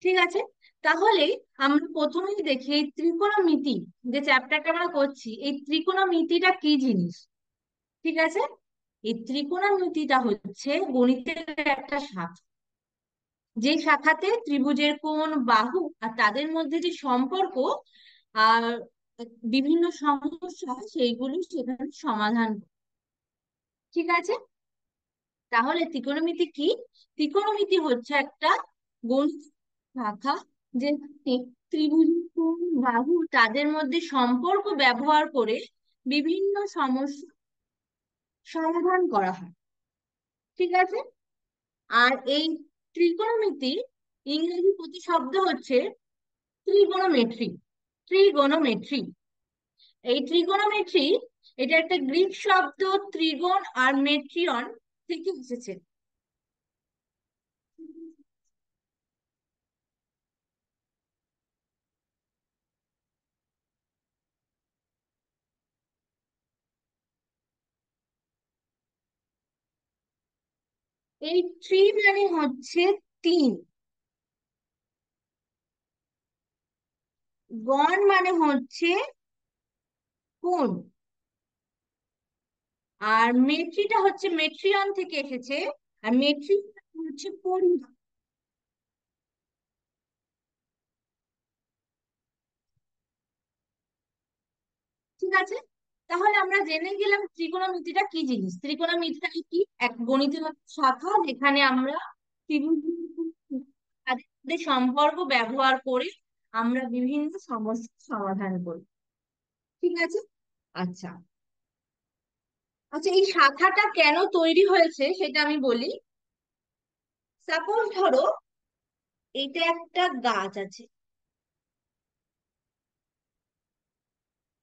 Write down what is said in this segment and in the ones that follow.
ঠিক আছে। তাহলে আমরা প্রথমেই দেখি এই ত্রিকোণমিতি, যে চ্যাপ্টারটা আমরা করছি, এই ত্রিকোণমিতিটা কি জিনিস। ঠিক আছে। এই ত্রিকোণমিতিটা হচ্ছে গণিতের একটা শাখা, যে শাখাতে ত্রিভুজের কোণ, বাহু আর তাদের মধ্যে যে সম্পর্ক আর বিভিন্ন সমস্যা সেইগুলো সেখানে সমাধান করে। ঠিক আছে। তাহলে ত্রিকোণমিতি কি? ত্রিকোণমিতি হচ্ছে একটা গণিত শাখা, যে ত্রিভুজের কোণ, বাহু তাদের মধ্যে সম্পর্ক ব্যবহার করে বিভিন্ন সমস্যা সমাধান করা হয়। ঠিক আছে। আর এই ত্রিকোণমিতি ইংরেজি প্রতিশব্দ হচ্ছে ত্রিগোনোমেট্রি। ত্রিগোনোমেট্রি, এই ত্রিগোনোমেট্রি, এটা একটা গ্রিক শব্দ ত্রিগোণ আর মেট্রিয়ন থেকে এসেছে। এই ত্রি মানে হচ্ছে তিন, গণ মানে হচ্ছে কোণ, আর মেট্রিটা হচ্ছে মেট্রিয়ন থেকে এসেছে, আর মেট্রি হচ্ছে পরিমাপ। ঠিক আছে। তাহলে আমরা জেনে গেলাম ত্রিকোণমিতিটা কি জিনিস। ত্রিকোণমিতিটা কি? এক গণিতের একটা শাখা, যেখানে আমরা ত্রিভুজ তাদের মধ্যে সম্পর্ক ব্যবহার করে আমরা বিভিন্ন সমস্যার সমাধান করি। ঠিক আছে। আচ্ছা। আচ্ছা, এই শাখাটা কেন তৈরি হয়েছে সেটা আমি বলি। সাপোজ ধরো এটা একটা গাছ আছে।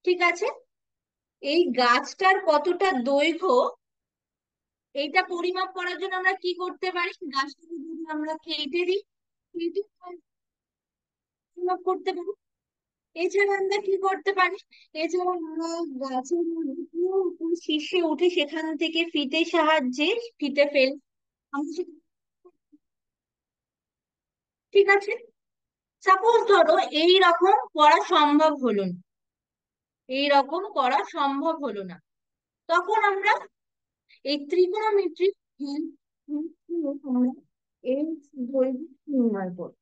ঠিক আছে। এই গাছটার কতটা দৈর্ঘ্য, এইটা পরিমাপ করার জন্য আমরা কি করতে পারি? গাছটাকে যদি আমরা কেটে দিই, কেটে পরিমাপ করতে পারি। এছাড়া আমরা কি করতে পারি? এছাড়া আমরা গাছের মধ্যে পুরো শীর্ষে উঠে সেখান থেকে ফিতের সাহায্যে ফিতে ফেল আমরা ঠিক আছে। সাপোজ ধরো এই রকম করা সম্ভব হলো না, এই রকম করা সম্ভব হলো না, তখন আমরা এই ত্রিকোণমিতির আমরা এই দৈর্ঘ্য নির্ণয় করব।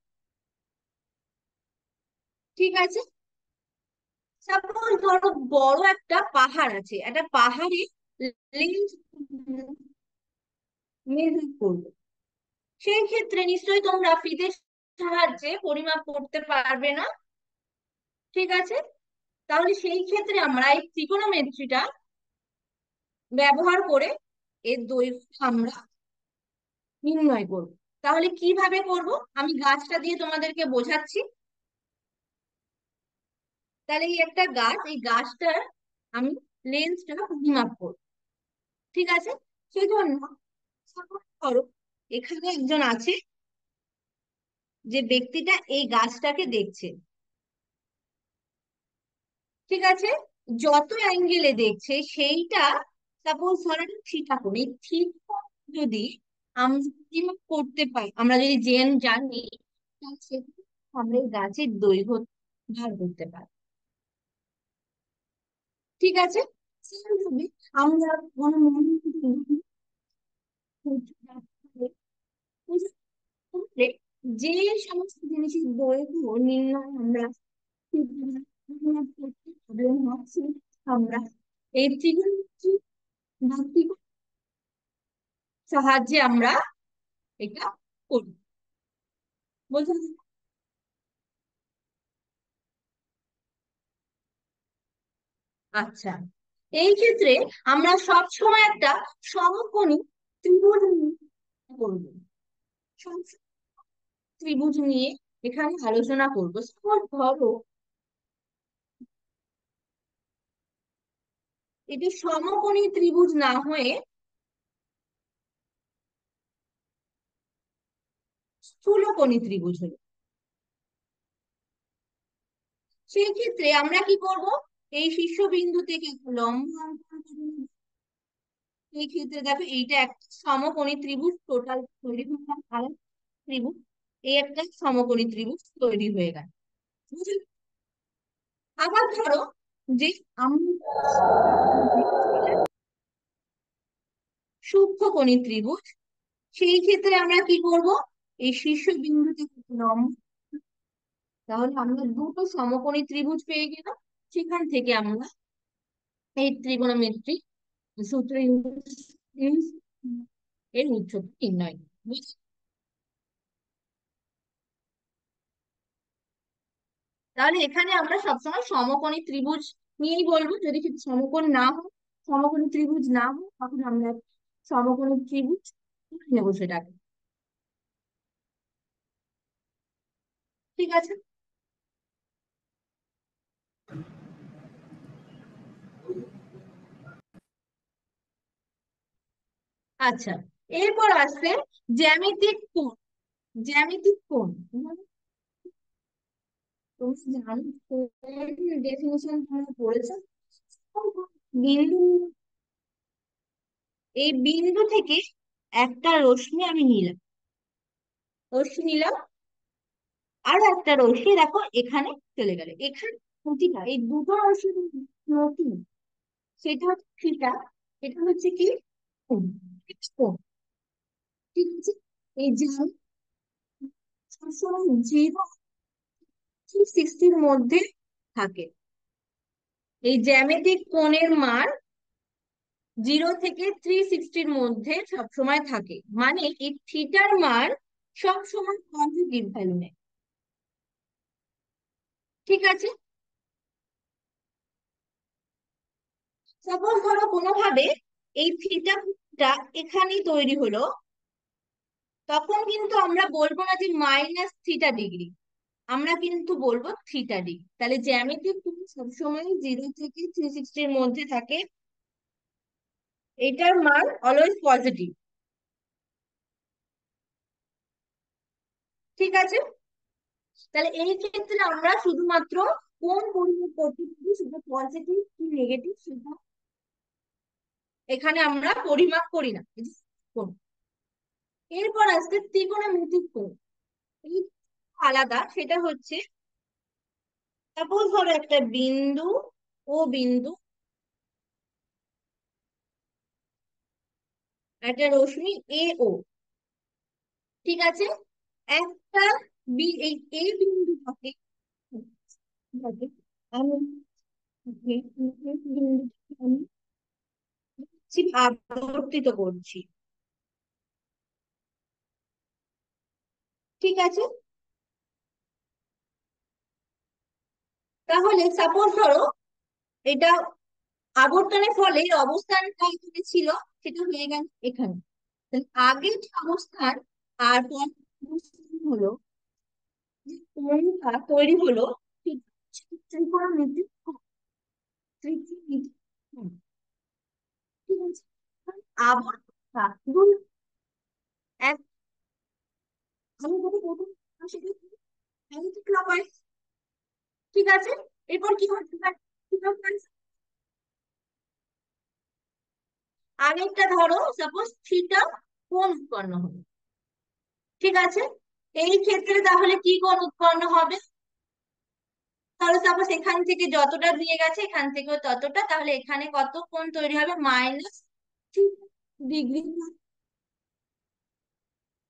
ঠিক আছে। সাপোজ ধরো বড় একটা পাহাড় আছে, একটা পাহাড়ে লেন্স মেজার করবো, সেই ক্ষেত্রে নিশ্চয়ই তোমরা ফিতের সাহায্যে পরিমাপ করতে পারবে না। ঠিক আছে। তাহলে সেই ক্ষেত্রে আমরা এই ত্রিকোণমিতিটা ব্যবহার করে এর দৈর্ঘ্য আমরা নির্ণয় করব। তাহলে কিভাবে করব আমি গাছটা দিয়ে তোমাদেরকে বোঝাচ্ছি। তাহলে এই একটা গাছ, এই গাছটার আমি লেন্সটা পরিমাপ করব। ঠিক আছে। সেই জন্য suppose ধরো এখানে একজন আছে, যে ব্যক্তিটা এই গাছটাকে দেখছে। ঠিক আছে। যত অ্যাঙ্গেলে দেখছে সেইটা, সাপোজ ধরো থিটা করি, থিটা যদি আমরা পরিমাপ করতে পারি, আমরা যদি জেন জানি, তাহলে সেক্ষেত্রে আমরা এই গাছের দৈর্ঘ্য বার করতে পারি। ঠিক আছে। সেইভাবে আমরা কোনো করলে যে সমস্ত জিনিসের দৈর্ঘ্য নির্ণয় আমরা করতে প্রবলেম হচ্ছে, আমরা এই ত্রিকোণমিতি বা সাহায্যে আমরা এটা করি। বুঝলেন? আচ্ছা। এই ক্ষেত্রে আমরা সব সময় একটা সমকোণী ত্রিভুজ নিয়ে করবো। সব ত্রিভুজ নিয়ে এখানে আলোচনা করবো। Suppose ধরো এটি সমকোণী ত্রিভুজ না হয়ে স্থূলকোণী ত্রিভুজ হলো, সেই ক্ষেত্রে আমরা কি করব? এই শীর্ষবিন্দু থেকে একটা লম্ব অঙ্কন করে নেব। এই ক্ষেত্রে দেখো এইটা একটা সমকোণী ত্রিভুজ, টোটাল তৈরি করলাম আর ত্রিভুজ। এই একটা সমকোণী ত্রিভুজ তৈরি হয়ে গেল, বুঝলে? আবার ধরো যে আমরা সূক্ষ্মকোণী ত্রিভুজ, সেই ক্ষেত্রে আমরা কি করব? এই শীর্ষবিন্দুতে লম্ব, তাহলে আমরা দুটো সমকোণী ত্রিভুজ পেয়ে গেলাম। সেখান থেকে আমরা এই ত্রিগোণমিতিক সূত্র use এর উচ্চতা নির্ণয় করব, বুঝলে? তাহলে এখানে আমরা সবসময় সমকোণী ত্রিভুজ নিয়েই বলবো, যদি সেটা সমকোণ না হয়, সমকোণী ত্রিভুজ না হয়, তখন আমরা সমকোণী ত্রিভুজ নেবো সেটাকে। ঠিক আছে। আচ্ছা, এরপর আসছে জ্যামিতিক কোণ। জ্যামিতিক কোণ মানে, তুমি জানো কোণ ডেফিনিশন তোমরা পড়েছো? বিন্দু, এই বিন্দু থেকে একটা রশ্মি আমি নিলাম, রশ্মি নিলাম, আরো একটা রশ্মি দেখো এখানে চলে গেল, এখানে নতিটা, এই দুটো রশ্মি নতি, সেটা হচ্ছে থিটা, এটা হচ্ছে কি কোণ, কোণ। ঠিক আছে। এই যে সবসময় 0 থেকে 60-র মধ্যে থাকে, এই জ্যামিতিক কোণের মান 0 থেকে 360-র মধ্যে সবসময় থাকে, মানে এই থিটার মান সবসময় পজিটিভ ভ্যালু নেয়। ঠিক আছে। সাপোজ ধরো কোনোভাবে এই থিটাটা এখানেই তৈরি হলো, তখন কিন্তু আমরা বলবো না যে -θ ডিগ্রি, আমরা কিন্তু বলবো θ ডিগ্রি। তাহলে জ্যামিতিক কোণ সবসময় 0 থেকে 360-র মধ্যে থাকে, এটার মান অলওয়েজ পজিটিভ। ঠিক আছে। তাহলে এই ক্ষেত্রে আমরা শুধুমাত্র কোন পরিমাপ করতে পারি, সেটা পজিটিভ কি নেগেটিভ সেটা এখানে আমরা পরিমাপ করি না, এই যে কোণ। এরপর আসছে ত্রিকোণমিতিক কোণ, এই আলাদা, সেটা হচ্ছে সাপোজ ধরো একটা বিন্দু ও বিন্দু, একটা রশ্মি এ ও, ঠিক আছে। একটা এই এ বিন্দুটাকে থাকে, আমি বিন্দুটাকে আমি আবর্তিত করছি। ঠিক আছে। তাহলে সাপোজ ধরো এটা আবর্তনের ফলে এর অবস্থানটা এখানে ছিল, সেটা হয়ে গেল এখানে। তাহলে আগের যে অবস্থান আর পরের অবস্থান হলো, যে কোণটা তৈরি হলো, ঠিক ত্রিকোণমিতিক কোণ, ত্রিকোণমিতিক কোণ। ঠিক আছে। আবর্তনটা দুই, এক, আমি যদি প্রথম সেটা অ্যান্টি ক্লকওয়াইজ। ঠিক আছে। এরপর কি হতে পারে? আরেকটা ধরো সাপোজ থিটা কোণ উৎপন্ন হলো। ঠিক আছে। এই ক্ষেত্রে তাহলে কি কোণ উৎপন্ন হবে? তাহলে সাপোজ এখান থেকে যতটা দিয়ে গেছে এখান থেকেও ততটা, তাহলে এখানে কত কোণ তৈরি হবে? -3 ডিগ্রি।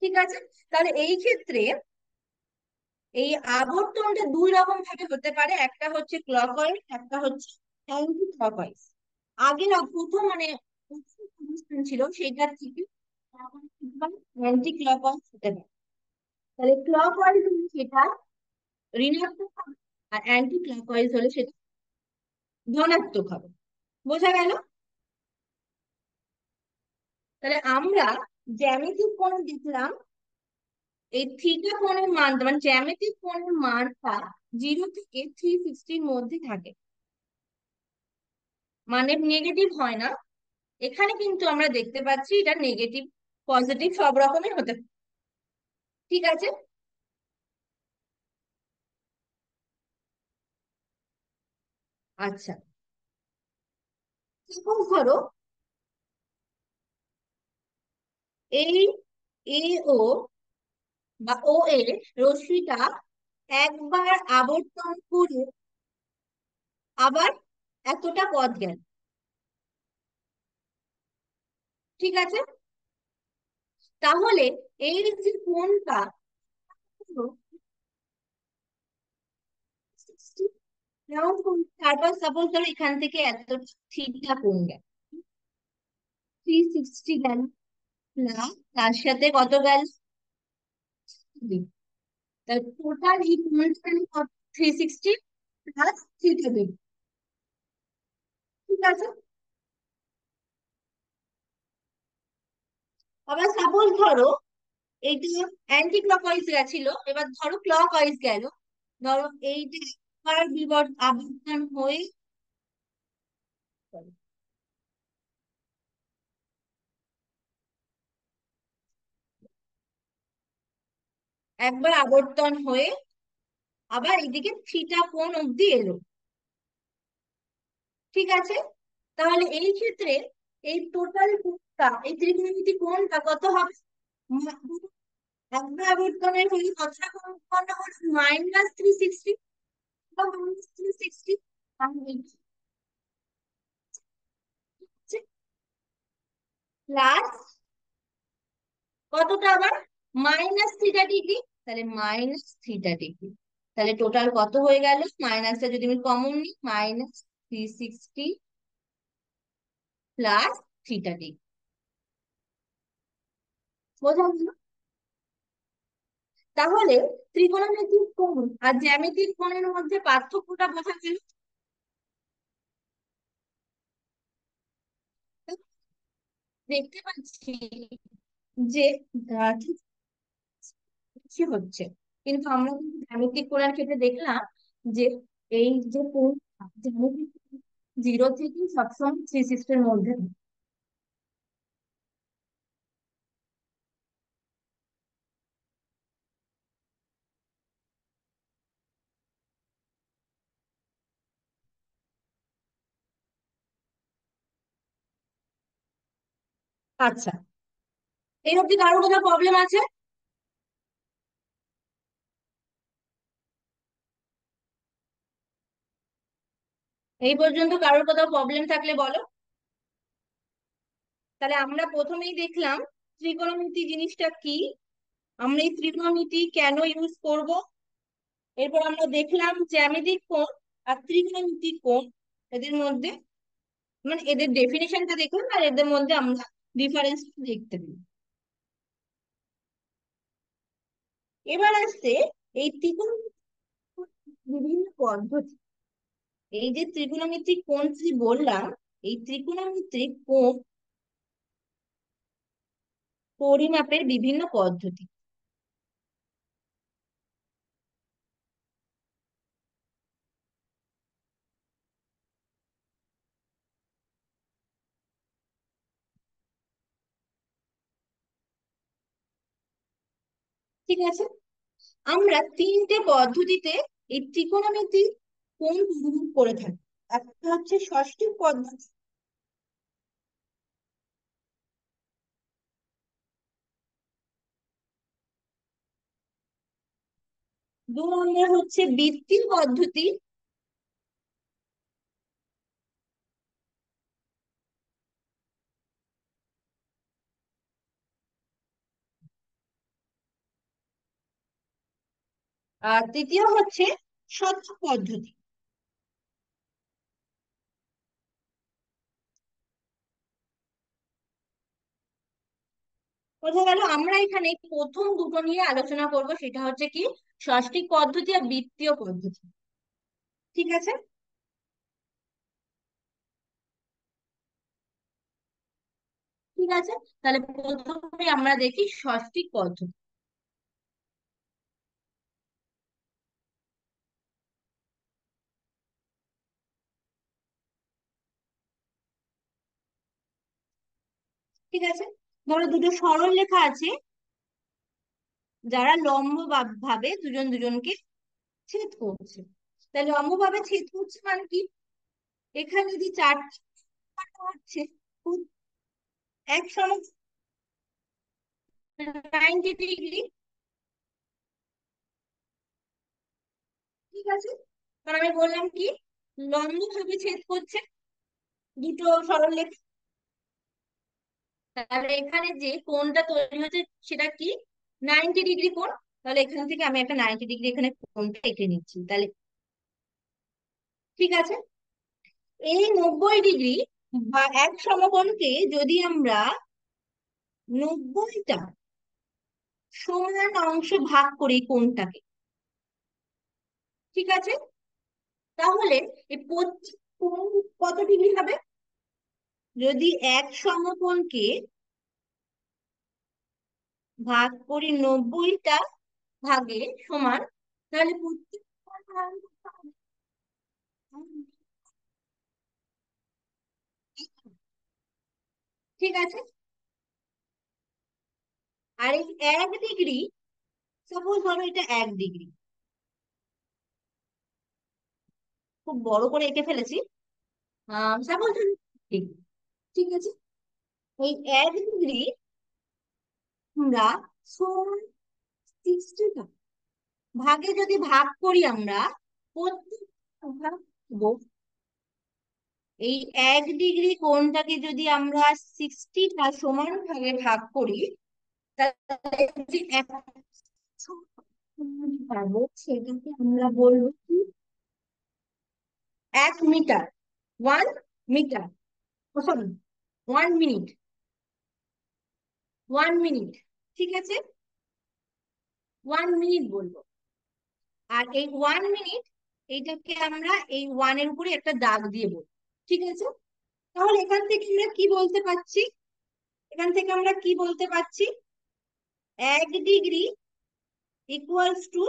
ঠিক আছে। তাহলে এই ক্ষেত্রে এই আবর্তনটা দুই রকম ভাবে হতে পারে, একটা হচ্ছে ক্লকওয়াইজ, একটা হচ্ছে অ্যান্টি ক্লকওয়াইজ। আগের প্রথম মানে প্রথম অবস্থান ছিল সেটার থেকে অ্যান্টি ক্লকওয়াইজ হতে পারে। তাহলে ক্লকওয়াইজ হলে সেটা ঋণাত্মক হবে, আর অ্যান্টি ক্লকওয়াইজ হলে সেটা ধনাত্মক হবে। বোঝা গেল? তাহলে আমরা জ্যামিতিক কোণ দেখলাম, এই থিটা কোণের মান মানে জ্যামিতিক কোণের মানটা 0 থেকে 360-র মধ্যে থাকে, মানে নেগেটিভ হয় না। এখানে কিন্তু আমরা দেখতে পাচ্ছি এটা নেগেটিভ পজিটিভ সব রকমের হতে পারে। ঠিক আছে। আচ্ছা, সাপোজ ধরো এই এ ও বা ও এ রশ্মিটা একবার আবর্তন করে আবার এতটা পথ গেল। ঠিক আছে, তাহলে এই যে কোণটা হলো 60, তারপর সাপোজ ধরো এখান থেকে এত থিটা কোণ গেল, 360 গেল, প্লাস তার সাথে কত গেল, তাহলে টোটাল এই কোণটা কত, 360 প্লাস থিটা দেব। ঠিক আছে, আবার সাপোজ ধরো এইটা অ্যান্টি ক্লকওয়াইজ গেছিল, এবার ধরো ক্লক ওয়াইজ গেল। ধরো এইটা একবার আবর্তন হয়ে, একবার আবর্তন হয়ে আবার এদিকে থিটা কোণ অব্দি এলো। ঠিক আছে, তাহলে এই ক্ষেত্রে এই টোটাল কোণটা, এই ত্রিকোণমিতি কোণটা কত হবে, একবার আবর্তনের হলে কতটা কোণ উৎপন্ন হলো, -360, -360 প্লাস কতটা আবার, -θ ডিগ্রি, তাহলে -θ ডিগ্রি। তাহলে টোটাল কত হয়ে গেল, মাইনাসটা যদি আমি কমন নিই, -360 প্লাস θ ডিগ্রি। বোঝা গেল? তাহলে ত্রিকোণমিতিক কোণ আর জ্যামিতিক কোণের মধ্যে পার্থক্যটা বোঝা গেল। দেখতে পাচ্ছি যে ঠিক কি হচ্ছে, কিন্তু আমরা কিন্তু জ্যামিতিক কোণের ক্ষেত্রে দেখলাম যে এই যে কোণ, জ্যামিতিক 0 থেকে সবসময় 360-এর মধ্যে। আচ্ছা, এই অব্দি কারোর কোনো প্রবলেম আছে? এই পর্যন্ত কারোর কোথাও প্রবলেম থাকলে বলো। তাহলে আমরা প্রথমেই দেখলাম ত্রিকোণমিতি জিনিসটা কি, আমরা এই ত্রিকোণমিতি কেন ইউজ করব। এরপর আমরা দেখলাম জ্যামিতিক কোণ আর ত্রিকোণমিতিক কোণ, এদের মধ্যে মানে এদের ডেফিনেশনটা দেখলাম, আর এদের মধ্যে আমরা ডিফারেন্স দেখতে পাই। এবার আসছে এই ত্রিকোণমিতিক বিভিন্ন পদ্ধতি। এই যে ত্রিকোণমিতিক কোণ যে বললাম, এই ত্রিকোণমিতিক কোণ পরিমাপের বিভিন্ন পদ্ধতি। ঠিক আছে, আমরা তিনটে পদ্ধতিতে এই ত্রিকোণমিতি কোণ পরিমাপ করে থাকি। একটা হচ্ছে ষষ্ঠী পদ্ধতি, 2 নম্বর হচ্ছে বৃত্তীয় পদ্ধতি, আর তৃতীয় হচ্ছে শতক পদ্ধতি। বোঝা গেল? আমরা এখানে প্রথম দুটো নিয়ে আলোচনা করব, সেটা হচ্ছে কি ষষ্ঠিক পদ্ধতি আর বৃত্তীয় পদ্ধতি। ঠিক আছে, ঠিক আছে, তাহলে প্রথমে আমরা দেখি ষষ্ঠিক পদ্ধতি। ঠিক আছে, ধরো দুটো সরল রেখা আছে, যারা লম্ব ভাবে দুজন দুজনকে ছেদ করছে। তাহলে লম্ব ভাবে ছেদ করছে মানে কি, এখানে যদি চারটি হচ্ছে এক সমান 90 ডিগ্রি, ঠিক আছে, কারণ আমি বললাম কি লম্ব ভাবে ছেদ করছে দুটো সরলরেখা। তাহলে এখানে যে কোণটা তৈরি হচ্ছে সেটা কি, 90 ডিগ্রি কোণ। তাহলে এখান থেকে আমি একটা 90 ডিগ্রি এখানে কোণটা এঁকে নিচ্ছি তাহলে। ঠিক আছে, এই 90 ডিগ্রি বা এক সমকোণকে যদি আমরা 90টা সমান অংশে ভাগ করি কোণটাকে, ঠিক আছে, তাহলে এই প্রত্যেক কোণ কত ডিগ্রি হবে? যদি এক সমকোণকে ভাগ করি 90টা ভাগে সমান, তাহলে প্রত্যেক কোণ সমান কত হবে? ঠিক আছে, আর এই 1 ডিগ্রি, সাপোজ ধরো এটা 1 ডিগ্রি, খুব বড় করে এঁকে ফেলেছি। সাপোজ ডিগ্রি, ঠিক আছে, এই 1 ডিগ্রি আমরা সমান 60টা ভাগে যদি ভাগ করি আমরা, প্রত্যেক ভাগ করবো। এই 1 ডিগ্রি কোণটাকে যদি আমরা 60টা সমান ভাগে ভাগ করি, তাহলে যে পাবো সেটাকে আমরা বলবো কি 1 metre, 1 metre, sorry 1 minute, 1 minute, ঠিক আছে, 1 মিনিট বলবো। আর এই 1 মিনিট, এইটাকে আমরা এই ওয়ানের উপরে একটা দাগ দিয়ে বলবো। ঠিক আছে, তাহলে এখান থেকে আমরা কি বলতে পারছি, এখান থেকে আমরা কি বলতে পারছি, 1 degree equals two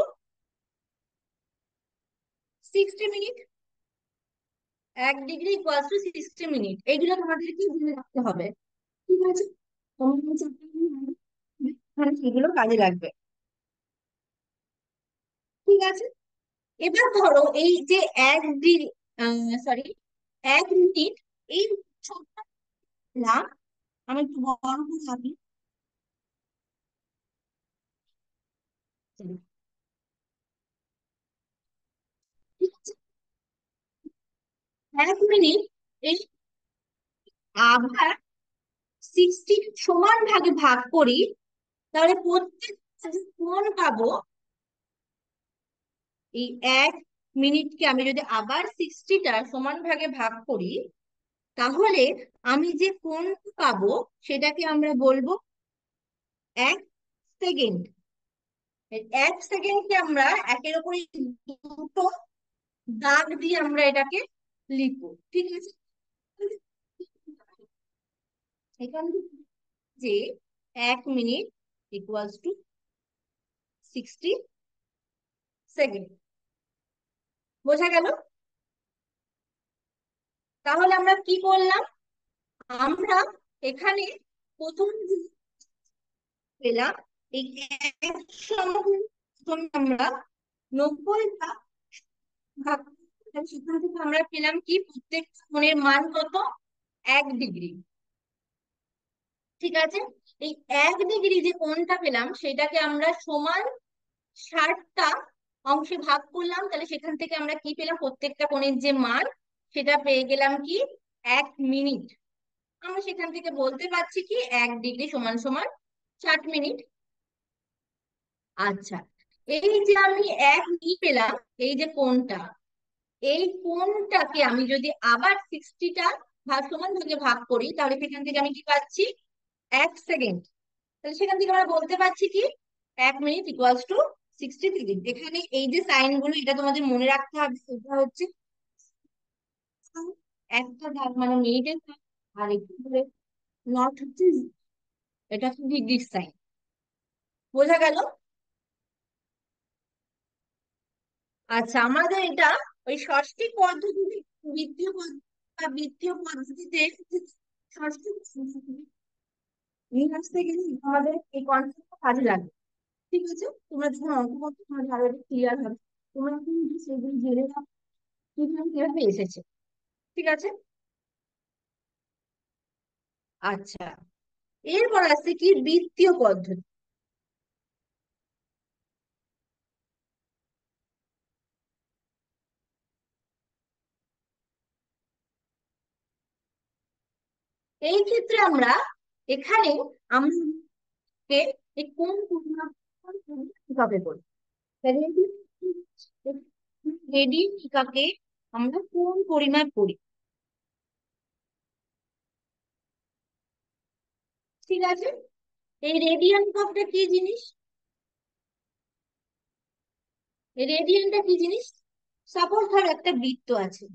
60 minute. 1 degree equals two 60 minute, এগুলো তোমাদেরকে জেনে রাখতে হবে। ঠিক আছে, তোমরা সেগুলো কাজে লাগবে। ঠিক আছে, এবার ধরো এই যে 1 ডিগ্রি, সরি 1 মিনিট, এই ছোট্ট না, আমি একটু বড় করে ভাবি। ঠিক আছে, 1 মিনিট এই আবার 60 সমান ভাগে ভাগ করি, তাহলে প্রত্যেক যে কোণ পাবো, এই 1 মিনিটকে আমি যদি আবার 60টা সমান ভাগে ভাগ করি, তাহলে আমি যে কোণ পাবো সেটাকে আমরা বলবো 1 সেকেন্ড। 1 সেকেন্ডকে আমরা একের উপরে দুটো দাগ দিয়ে আমরা এটাকে লিখবো। ঠিক আছে, এখান থেকে যে 1 মিনিট ইকুয়ালস টু 60 সেকেন্ড, বোঝা গেল? তাহলে আমরা কি করলাম, আমরা এখানে প্রথম যে পেলাম এই 1 আমরা 90টা ভাগ, সেখান থেকে আমরা পেলাম কি প্রত্যেক কোণের মান কত, 1 ডিগ্রি। ঠিক আছে, এই 1 ডিগ্রি যে কোণটা পেলাম সেটাকে আমরা সমান 60টা অংশে ভাগ করলাম, তাহলে সেখান থেকে আমরা কি পেলাম, প্রত্যেকটা কোণের যে মান সেটা পেয়ে গেলাম কি 1 মিনিট। আমরা সেখান থেকে বলতে পারছি কি 1 ডিগ্রি সমান সমান 60 মিনিট। আচ্ছা, এই যে আমি 1 মিনিট পেলাম, এই যে কোণটা, এই কোণটাকে আমি যদি আবার 60টা ভাগ সমান ভাগে ভাগ করি, তাহলে সেখান থেকে আমি কি পাচ্ছি, 1 সেকেন্ড। তাহলে সেখান থেকে আমরা বলতে পারছি কি 1 মিনিট ইকুয়ালস টু 60 সেকেন্ড। এখানে এই যে সাইন গুলো এটা তোমাদের মনে রাখতে হবে, এটা হচ্ছে একটা দাগ মানে মিনিটের sign, আর একটু ধরে নট হচ্ছে, এটা হচ্ছে ডিগ্রির সাইন। বোঝা গেল? আচ্ছা, আমাদের এটা ওই ষষ্ঠী পদ্ধতিতে, বৃত্তীয় পদ্ধতি বা বৃত্তীয় পদ্ধতিতে ষষ্ঠী নিয়ে আসতে গেলে আমাদের এই কনসেপ্টটা কাজে লাগে। ঠিক আছে, তোমরা যখন অঙ্ক করছো তোমাদের আরো এটা ক্লিয়ার হবে। তোমরা কিন্তু সেগুলো জেনে নাও কিভাবে কিভাবে এসেছে। ঠিক আছে, আচ্ছা, এরপর আছে কি বৃত্তীয় পদ্ধতি। এই ক্ষেত্রে আমরা এখানে আমরা এই কোন পরিমাপ কিভাবে বলি, রেডিয়ানকে আমরা কোন পরিমাপ করি? ঠিক আছে, এই রেডিয়ান এককটা কি জিনিস? এই রেডিয়ানটা কি জিনিস? সাপোজ ধর একটা বৃত্ত আছে।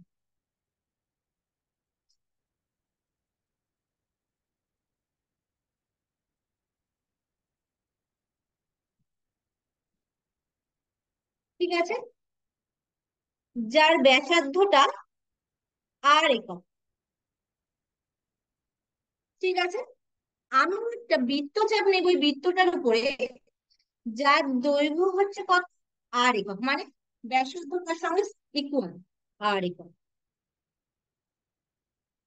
ঠিক আছে, যার ব্যাসার্ধটা r একক। ঠিক আছে, আমি একটা বৃত্তচাপ নেব ওই বৃত্তটার উপরে, যার দৈর্ঘ্য হচ্ছে কত, r একক, মানে ব্যাসার্ধটার সঙ্গে ইকুয়াল r একক।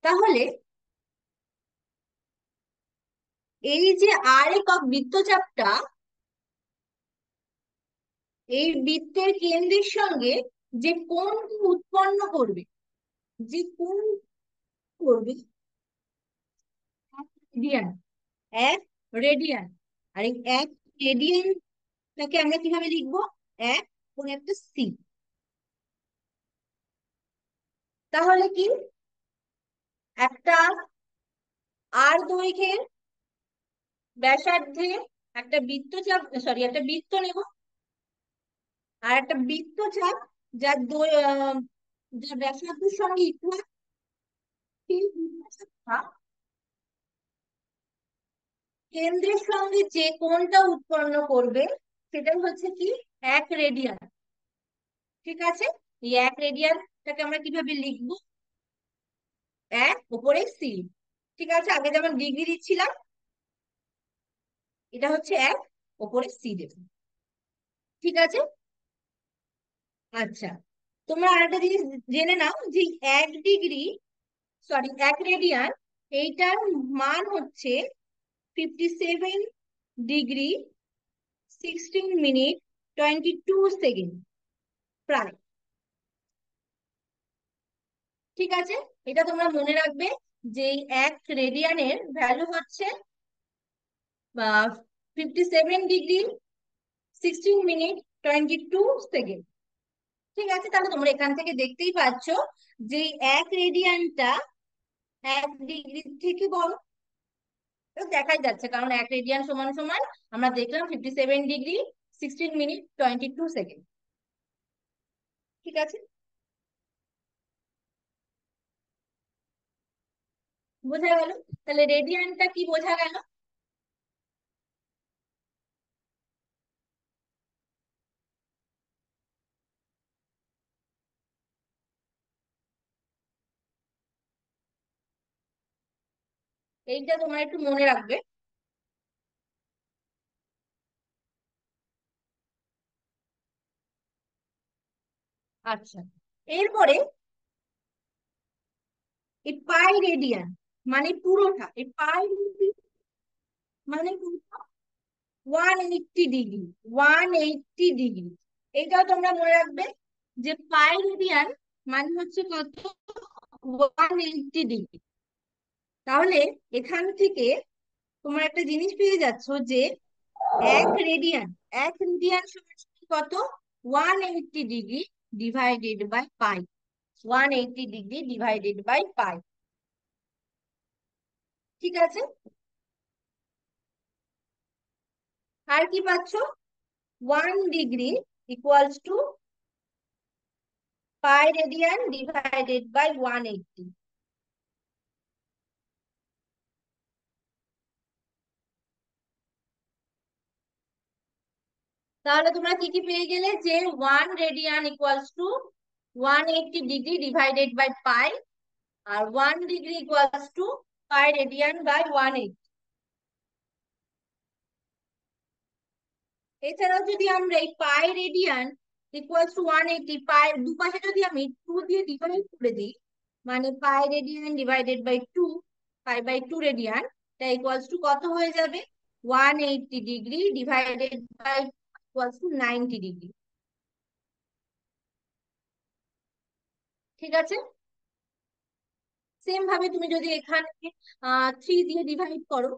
তাহলে এই যে r একক বৃত্তচাপটা এই বৃত্তের কেন্দ্রের সঙ্গে যে কোণটি উৎপন্ন করবে, যে কোণ করবে, রেডিয়ান, 1 রেডিয়ান। আর এই 1 রেডিয়ানটাকে আমরা কিভাবে লিখবো? এক কোণ একটা সি। তাহলে কি, একটা দৈর্ঘ্যের ব্যাসার্ধে একটা বৃত্তচাপ, সরি, একটা বৃত্ত নেব, আর একটা বৃত্তচাপ যার যার ব্যাসার্ধের সঙ্গে ইকুয়াল, সেই বৃত্তচাপটা কেন্দ্রের সঙ্গে যে কোণটা উৎপন্ন করবে সেটাই হচ্ছে কি, 1 রেডিয়ান। ঠিক আছে, এই 1 রেডিয়ানটাকে আমরা কিভাবে লিখবো? উপরে সি। ঠিক আছে, আগে যেমন ডিগ্রি দিচ্ছিলাম, এটা হচ্ছে উপরে সি দেব। ঠিক আছে, আচ্ছা, তোমরা আরেকটা জিনিস জেনে নাও যে 1 ডিগ্রি, সরি 1 রেডিয়ান, এইটার মান হচ্ছে 57 ডিগ্রি 16 মিনিট 22 সেকেন্ড প্রায়। ঠিক আছে, এটা তোমরা মনে রাখবে যে এই 1 রেডিয়ানের ভ্যালু হচ্ছে 57 ডিগ্রি 16 মিনিট 22 সেকেন্ড। ঠিক আছে, তাহলে তোমরা এখান থেকে দেখতেই পাচ্ছ যে এই 1 রেডিয়ানটা 1 ডিগ্রির থেকে বড়। তো দেখাই যাচ্ছে, কারণ 1 রেডিয়ান সমান সমান আমরা দেখলাম 57 ডিগ্রি 16 মিনিট 22 সেকেন্ড। ঠিক আছে, বোঝা গেল? তাহলে রেডিয়ানটা কি বোঝা গেল? এইটা তোমরা একটু মনে রাখবে। আচ্ছা, এরপরে এই পাই রেডিয়ান মানে পুরোটা, এই পাই মানে 180 ডিগ্রি, 180 ডিগ্রি, এটাও তোমরা মনে রাখবে যে পাই রেডিয়ান মানে হচ্ছে কত, 180 ডিগ্রি। তাহলে এখান থেকে তোমরা একটা জিনিস পেয়ে যাচ্ছ যে 1 রেডিয়ান, 1 রেডিয়ান সমান সমান কত, 180 degree divided by pi, 180 degree divided by pi. ঠিক আছে, আর কি পাচ্ছ, 1 degree equals to pi radian divided by 180। তাহলে তোমরা কি কি পেয়ে গেলে, যে 1 radian equals to 180 degree divided by pi, আর 1 degree equals to pi radian by 180। এছাড়াও যদি আমরা এই pi radian equals to 180, pi দুপাশে যদি আমি 2 দিয়ে ডিভাইড করে দিই, মানে pi radian divided by 2, pi radian, তা ইকুয়ালস টু কত হয়ে যাবে, 180 degree divided by equals to 90 degree. ঠিক আছে, সেম ভাবে তুমি যদি এখানে 3 দিয়ে ডিভাইড করো,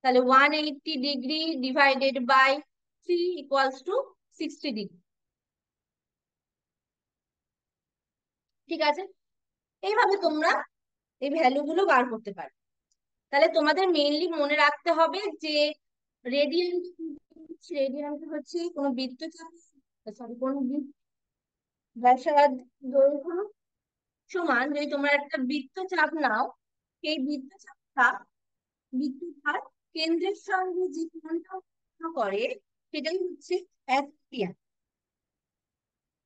তাহলে 180 ডিগ্রি ডিভাইডেড বাই 3 = 60 ডিগ্রি। ঠিক আছে, এইভাবে তোমরা এই ভ্যালু গুলো বার করতে পারো। তাহলে তোমাদের মেইনলি মনে রাখতে হবে যে রেডিয়ান্ট, রেডিয়ান্ট হচ্ছে কোনো বৃত্তচাপ, সরি কোন ব্যাসার্ধ, দৈর্ঘ্য সমান যদি তোমরা একটা বৃত্তচাপ নাও, সেই বৃত্তচাপটা, বৃত্তচাপ কেন্দ্রের সঙ্গে যে কোণটা উৎপন্ন করে সেটাই হচ্ছে 1 রেডিয়ান।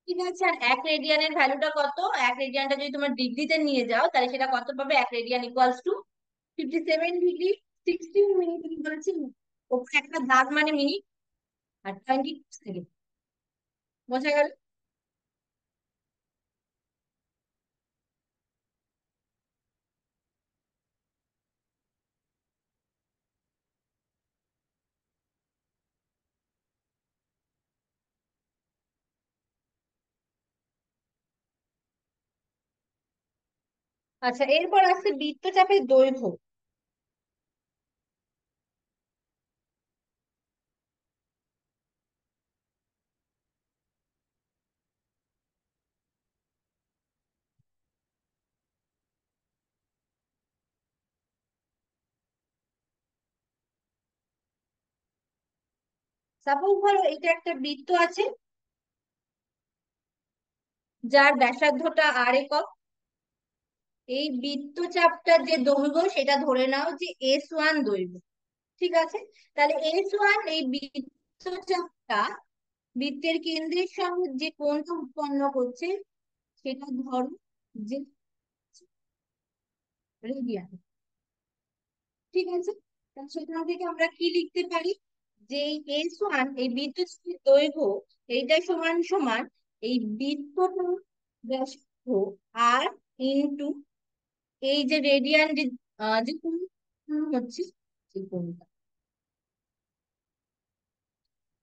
ঠিক আছে, আর 1 রেডিয়ানের ভ্যালুটা কত? 1 রেডিয়ানটা যদি তোমার ডিগ্রিতে নিয়ে যাও তাহলে সেটা কত পাবে? 1 রেডিয়ান = 57 ডিগ্রি 16 মিনিট। আমি বলেছি ওপরে একটা দাগ মানে মিনিট, আর 20 সেকেন্ড। বোঝা গেল? আচ্ছা, এরপর আছে বৃত্তচাপের দৈর্ঘ্য। সাপোজ ধরো এটা একটা বৃত্ত আছে যার ব্যাসার্ধটা r একক। এই বৃত্তচাপটার যে দৈর্ঘ্য সেটা ধরে নাও যে S1 দৈর্ঘ্য। ঠিক আছে, তাহলে S1 এই বৃত্তচাপটা বৃত্তের কেন্দ্রের সঙ্গে যে কোণটা উৎপন্ন করছে সেটা ধরো যে রেডিয়ান। ঠিক আছে, তাহলে সেখান থেকে আমরা কি লিখতে পারি? যে এই S1 এই বৃত্তচাপের দৈর্ঘ্য, এইটা সমান সমান এই বৃত্তটার ব্যাসার্ধ আর ইন্টু এই যে রেডিয়ান, যে যে কোণ হচ্ছে সেই কোণটা।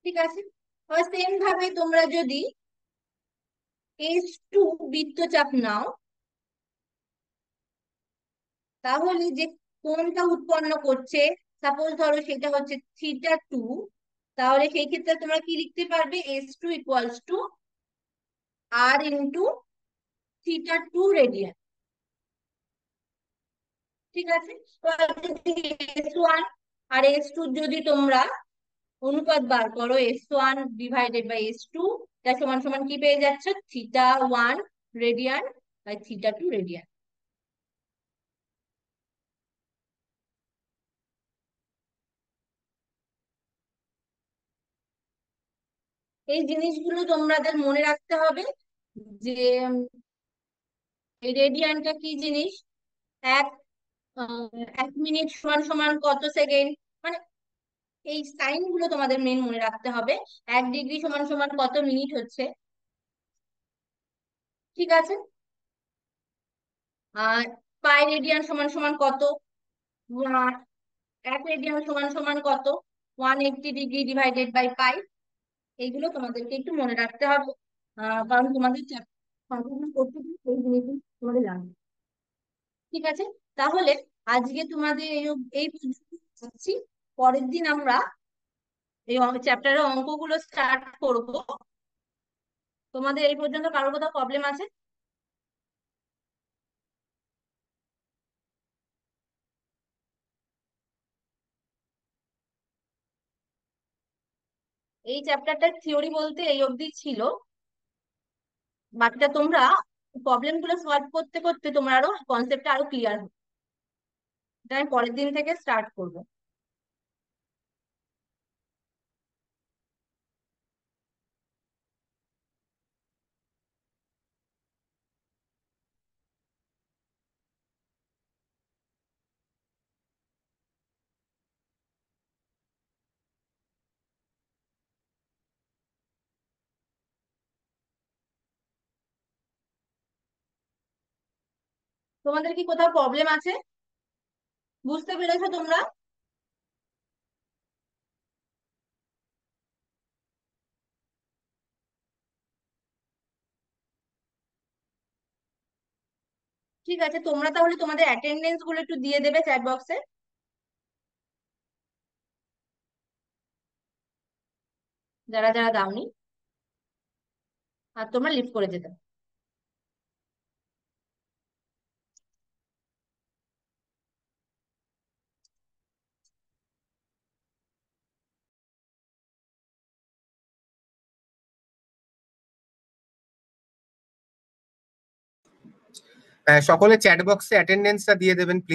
ঠিক আছে, সেম ভাবে তোমরা যদি S2 বৃত্তচাপ নাও, তাহলে যে কোণটা উৎপন্ন করছে, সাপোজ ধরো সেটা হচ্ছে θ2, তাহলে সেই ক্ষেত্রে তোমরা কি লিখতে পারবে? S2 = R × θ2 radian. ঠিক আছে, S1 আর S2 যদি তোমরা অনুপাত বার করো, S1/S2, তার সমান সমান কি পেয়ে যাচ্ছে? θ1 রেডিয়ান/θ2 রেডিয়ান। এই জিনিসগুলো তোমাদের মনে রাখতে হবে যে এই রেডিয়ানটা কি জিনিস, এক 1 মিনিট সমান সমান কত সেকেন্ড, মানে এই সাইন গুলো তোমাদের মেন মনে রাখতে হবে। 1 ডিগ্রি সমান সমান কত মিনিট হচ্ছে। ঠিক আছে, আর পাই রেডিয়ান সমান সমান কত, 1 রেডিয়ান সমান সমান কত, 180 ডিগ্রি ডিভাইডেড বাই পাই। এইগুলো তোমাদেরকে একটু মনে রাখতে হবে, কারণ তোমাদের সম্পূর্ণ করতে গিয়ে এই জিনিসগুলো তোমাদের লাগবে। ঠিক আছে, তাহলে আজকে তোমাদের এই পর্যন্ত রাখছি। পরের দিন আমরা এই চ্যাপ্টারের অঙ্কগুলো স্টার্ট করব। তোমাদের এই পর্যন্ত কারোর কোথাও প্রবলেম আছে? এই চ্যাপ্টারটার থিওরি বলতে এই অবধি ছিল, বাকিটা তোমরা প্রবলেম গুলো সলভ করতে করতে তোমরা আরো কনসেপ্টটা আরো ক্লিয়ার হবে। এটা আমি পরের দিন থেকে স্টার্ট করব। তোমাদের কি কোথাও প্রবলেম আছে? বুঝতে পেরেছো তোমরা? ঠিক আছে, তোমরা তাহলে তোমাদের অ্যাটেন্ডেন্স গুলো একটু দিয়ে দেবে চ্যাট বক্সে, যারা যারা দাওনি, আর তোমরা লিভ করে যেতে। সকলে চ্যাট বক্সে অ্যাটেন্ডেন্সটা দিয়ে দেবেন প্লিজ।